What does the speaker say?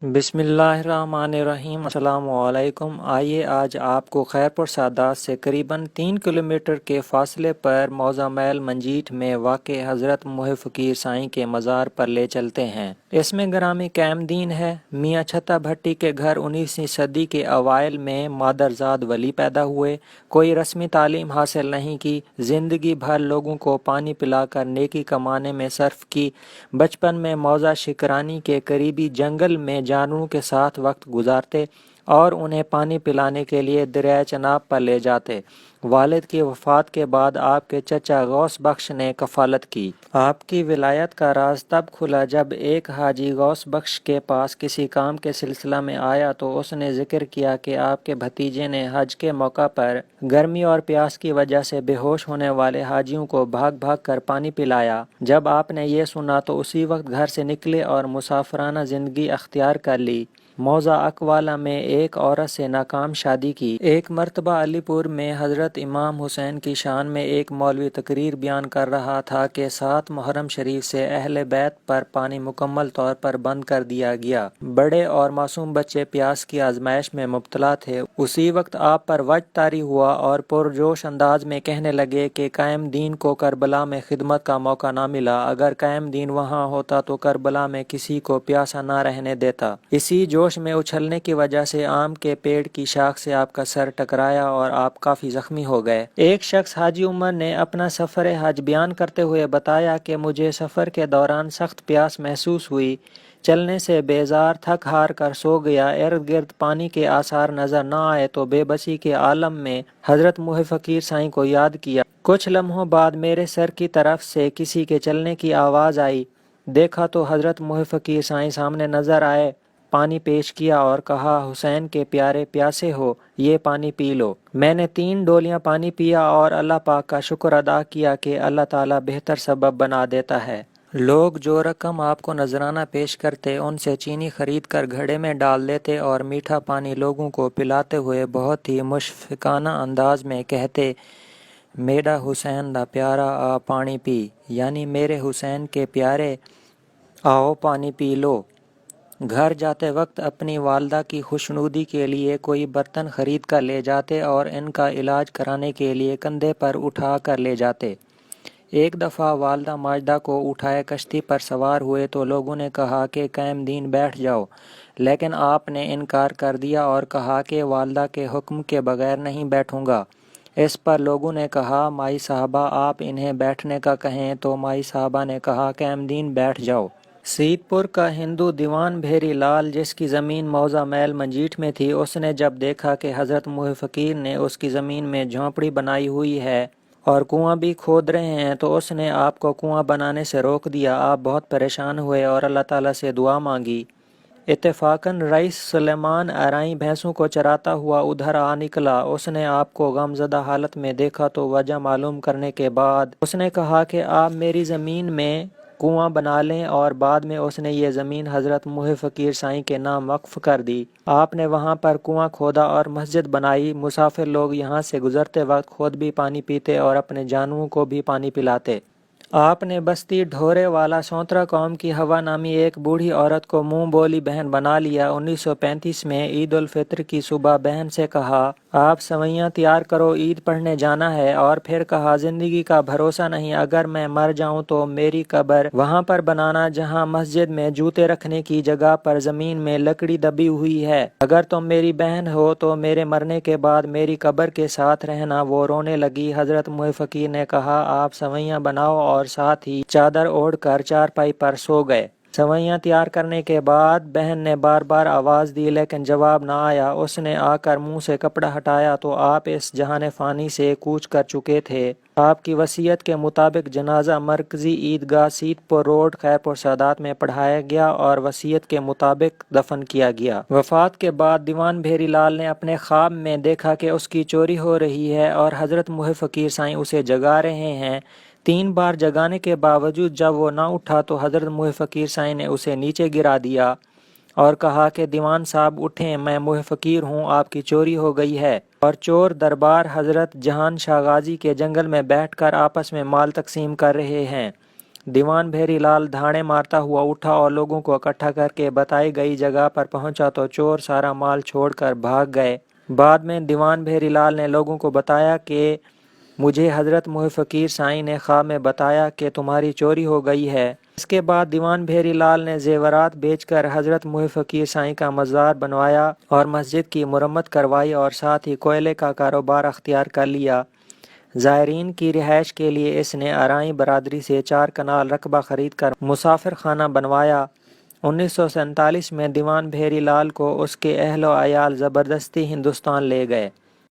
بسم اللہ الرحمن الرحیم۔ السلام علیکم۔ آئیے آج آپ کو خیرپور سعدات سے قریباً 3 کلومیٹر کے فاصلے پر موضع میل منجیٹ میں واقع حضرت محی فقیر سائیں کے مزار پر لے چلتے ہیں۔ اس میں گرامی قائم دین ہے۔ میاں چھتا بھٹی کے گھر 19ویں صدی کے اوائل میں مادرزاد ولی پیدا ہوئے۔ کوئی رسمی تعلیم حاصل نہیں کی، زندگی بھر لوگوں کو پانی پلا کر نیکی کمانے میں صرف کی۔ بچپن میں موضع شکرانی کے قریبی جنگل میں جانوروں کے ساتھ وقت گزارتے اور انہیں پانی پلانے کے لیے دریائے چناب پر لے جاتے۔ والد کی وفات کے بعد آپ کے چچا غوث بخش نے کفالت کی۔ آپ کی ولایت کا راز تب کھلا جب ایک حاجی غوث بخش کے پاس کسی کام کے سلسلہ میں آیا تو اس نے ذکر کیا کہ آپ کے بھتیجے نے حج کے موقع پر گرمی اور پیاس کی وجہ سے بے ہوش ہونے والے حاجیوں کو بھاگ بھاگ کر پانی پلایا۔ جب آپ نے یہ سنا تو اسی وقت گھر سے نکلے اور مسافرانہ زندگی اختیار کر لی۔ موضع اکوالہ میں ایک عورت سے ناکام شادی کی۔ ایک مرتبہ علی پور میں حضرت امام حسین کی شان میں ایک مولوی تقریر بیان کر رہا تھا کہ 7 محرم شریف سے اہل بیت پر پانی مکمل طور پر بند کر دیا گیا۔ بڑے اور معصوم بچے پیاس کی آزمائش میں مبتلا تھے۔ اسی وقت آپ پر وجد طاری ہوا اور پرجوش انداز میں کہنے لگے کہ قائم دین کو کربلا میں خدمت کا موقع نہ ملا، اگر قائم دین وہاں ہوتا تو کربلا میں کسی کو پیاسا نہ رہنے دیتا۔ اسی جوش میں اچھلنے کی وجہ سے آم کے پیڑ کی شاخ سے آپ کا سر ٹکرایا اور آپ کافی زخمی ہو گئے۔ ایک شخص حاجی عمر نے اپنا سفر حج بیان کرتے ہوئے بتایا کہ مجھے سفر کے دوران سخت پیاس محسوس ہوئی، چلنے سے بیزار تھک ہار کر سو گیا، ارد گرد پانی کے آثار نظر نہ آئے تو بے بسی کے عالم میں حضرت محی فقیر سائیں کو یاد کیا۔ کچھ لمحوں بعد میرے سر کی طرف سے کسی کے چلنے کی آواز آئی، دیکھا تو حضرت محی فقیر سائیں سامنے نظر آئے، پانی پیش کیا اور کہا، حسین کے پیارے پیاسے ہو، یہ پانی پی لو۔ میں نے 3 ڈولیاں پانی پیا اور اللہ پاک کا شکر ادا کیا کہ اللہ تعالیٰ بہتر سبب بنا دیتا ہے۔ لوگ جو رقم آپ کو نذرانہ پیش کرتے ان سے چینی خرید کر گھڑے میں ڈال دیتے اور میٹھا پانی لوگوں کو پلاتے ہوئے بہت ہی مشفقانہ انداز میں کہتے، میرا حسین دا پیارا آ پانی پی، یعنی میرے حسین کے پیارے آؤ پانی پی لو۔ گھر جاتے وقت اپنی والدہ کی خوشنودی کے لیے کوئی برتن خرید کر لے جاتے اور ان کا علاج کرانے کے لیے کندھے پر اٹھا کر لے جاتے۔ ایک دفعہ والدہ ماجدہ کو اٹھائے کشتی پر سوار ہوئے تو لوگوں نے کہا کہ قائم دین بیٹھ جاؤ، لیکن آپ نے انکار کر دیا اور کہا کہ والدہ کے حکم کے بغیر نہیں بیٹھوں گا۔ اس پر لوگوں نے کہا، مائی صاحبہ آپ انہیں بیٹھنے کا کہیں، تو مائی صاحبہ نے کہا، قائم دین بیٹھ جاؤ۔ سید پور کا ہندو دیوان بھیری لال، جس کی زمین موضع میل منجیٹ میں تھی، اس نے جب دیکھا کہ حضرت محی فقیر نے اس کی زمین میں جھونپڑی بنائی ہوئی ہے اور کنواں بھی کھود رہے ہیں تو اس نے آپ کو کنواں بنانے سے روک دیا۔ آپ بہت پریشان ہوئے اور اللہ تعالیٰ سے دعا مانگی۔ اتفاقاً رئیس سلیمان ارائیں بھینسوں کو چراتا ہوا ادھر آ نکلا۔ اس نے آپ کو غمزدہ حالت میں دیکھا تو وجہ معلوم کرنے کے بعد اس نے کہا کہ آپ میری زمین میں کنواں بنا لیں، اور بعد میں اس نے یہ زمین حضرت محی فقیر سائیں کے نام وقف کر دی۔ آپ نے وہاں پر کنواں کھودا اور مسجد بنائی۔ مسافر لوگ یہاں سے گزرتے وقت خود بھی پانی پیتے اور اپنے جانوروں کو بھی پانی پلاتے۔ آپ نے بستی ڈھورے والا سونترا قوم کی ہوا نامی ایک بوڑھی عورت کو منہ بولی بہن بنا لیا۔ 1935 میں عید الفطر کی صبح بہن سے کہا، آپ سوئیاں تیار کرو، عید پڑھنے جانا ہے، اور پھر کہا، زندگی کا بھروسہ نہیں، اگر میں مر جاؤں تو میری قبر وہاں پر بنانا جہاں مسجد میں جوتے رکھنے کی جگہ پر زمین میں لکڑی دبی ہوئی ہے، اگر تم میری بہن ہو تو میرے مرنے کے بعد میری قبر کے ساتھ رہنا۔ وہ رونے لگی۔ حضرت محی فقیر نے کہا، آپ سوئیاں بناؤ، اور ساتھ ہی چادر اوڑھ کر چارپائی پر سو گئے۔ سوئیاں تیار کرنے کے بعد بہن نے بار بار آواز دی لیکن جواب نہ آیا۔ اس نے آ کر منہ سے کپڑا ہٹایا تو آپ اس جہان فانی سے کوچ کر چکے تھے۔ آپ کی وصیت کے مطابق جنازہ مرکزی عیدگاہ سید پور روڈ خیرپور سعدات میں پڑھایا گیا اور وصیت کے مطابق دفن کیا گیا۔ وفات کے بعد دیوان بھیری لال نے اپنے خواب میں دیکھا کہ اس کی چوری ہو رہی ہے اور حضرت محی فقیر سائیں اسے جگا رہے ہیں۔ 3 بار جگانے کے باوجود جب وہ نہ اٹھا تو حضرت محی فقیر سائیں نے اسے نیچے گرا دیا اور کہا کہ دیوان صاحب اٹھیں، میں محی فقیر ہوں، آپ کی چوری ہو گئی ہے۔ اور چور دربار حضرت جہان شاہ غازی کے جنگل میں بیٹھ کر آپس میں مال تقسیم کر رہے ہیں۔ دیوان بھیری لال دھاڑے مارتا ہوا اٹھا اور لوگوں کو اکٹھا کر کے بتائی گئی جگہ پر پہنچا تو چور سارا مال چھوڑ کر بھاگ گئے۔ بعد میں دیوان بھیری لال نے لوگوں کو بتایا کہ مجھے حضرت محی فقیر سائیں نے خواب میں بتایا کہ تمہاری چوری ہو گئی ہے۔ اس کے بعد دیوان بھیری لال نے زیورات بیچ کر حضرت محی فقیر سائیں کا مزار بنوایا اور مسجد کی مرمت کروائی اور ساتھ ہی کوئلے کا کاروبار اختیار کر لیا۔ زائرین کی رہائش کے لیے اس نے ارائیں برادری سے 4 کنال رقبہ خرید کر مسافر خانہ بنوایا۔ 1947 میں دیوان بھیری لال کو اس کے اہل و عیال زبردستی ہندوستان لے گئے۔